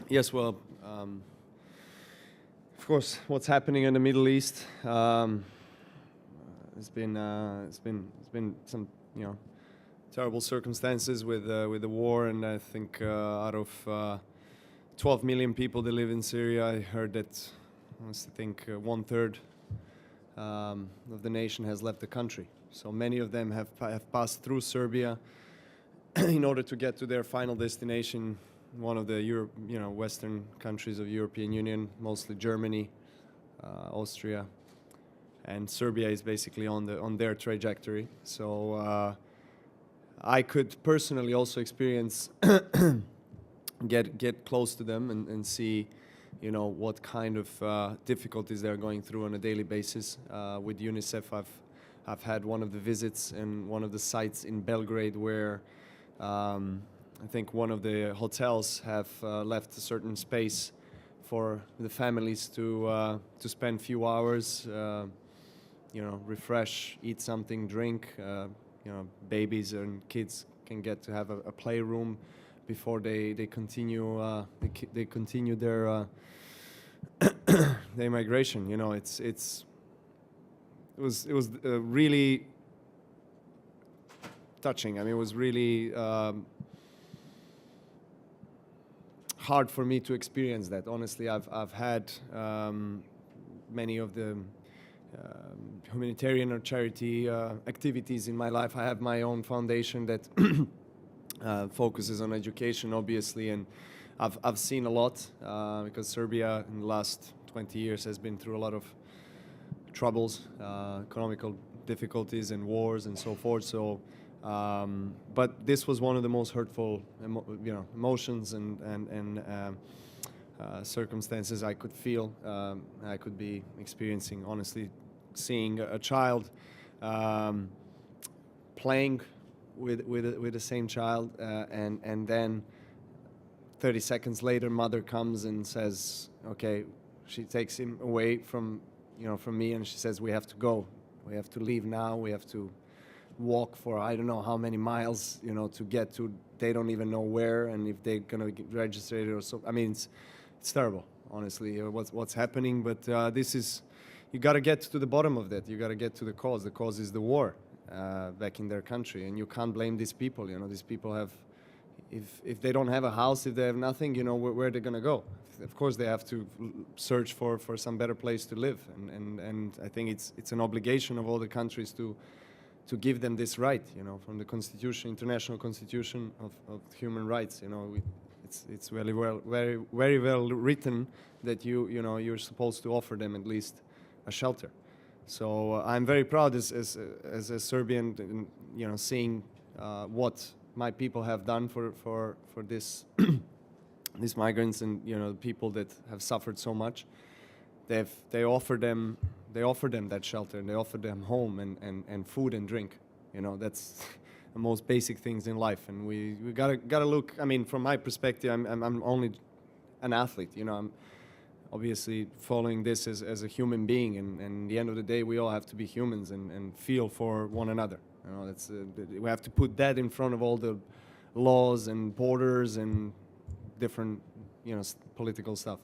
Yes, well, of course, what's happening in the Middle East, it's been some, terrible circumstances with the war, and I think out of 12 million people that live in Syria, I heard that I think 1/3 of the nation has left the country. So many of them have passed through Serbia in order to get to their final destination, one of the Western countries of European Union, mostly Germany, Austria, and Serbia is basically on their trajectory. So I could personally also experience get close to them and see, what kind of difficulties they're going through on a daily basis. With UNICEF, I've had one of the visits in one of the sites in Belgrade where I think one of the hotels have left a certain space for the families to spend a few hours, refresh, eat something, drink. Babies and kids can get to have a playroom before they continue their their migration. It was really touching. I mean, it was really hard for me to experience that. Honestly, I've had many of the humanitarian or charity activities in my life. I have my own foundation that focuses on education, obviously, and I've seen a lot because Serbia in the last 20 years has been through a lot of troubles, economical difficulties and wars and so forth. So, but this was one of the most hurtful, emotions and circumstances I could feel, I could be experiencing. Honestly, seeing a child playing with the same child, and then 30 seconds later, mother comes and says, "Okay," she takes him away from me, and she says, "We have to go. We have to leave now. We have to walk for I don't know how many miles, to get to. They don't even know where, and if they're gonna get registered or so. I mean, it's terrible, honestly, what's happening. But this is, you got to get to the bottom of that. You got to get to the cause. The cause is the war back in their country, and you can't blame these people. These people have, if they don't have a house, if they have nothing, where they're gonna go. Of course, they have to search for some better place to live, and I think it's an obligation of all the countries to give them this right, from the Constitution, International Constitution of Human Rights. It's very well written that you're supposed to offer them at least a shelter. So I'm very proud as a Serbian, seeing what my people have done for this these migrants and people that have suffered so much. They offer them that shelter, and they offer them home and food and drink. That's the most basic things in life, and we gotta look. I mean, from my perspective, I'm only an athlete. I'm obviously following this as a human being, and at the end of the day, we all have to be humans and feel for one another. That's we have to put that in front of all the laws and borders and different political stuff.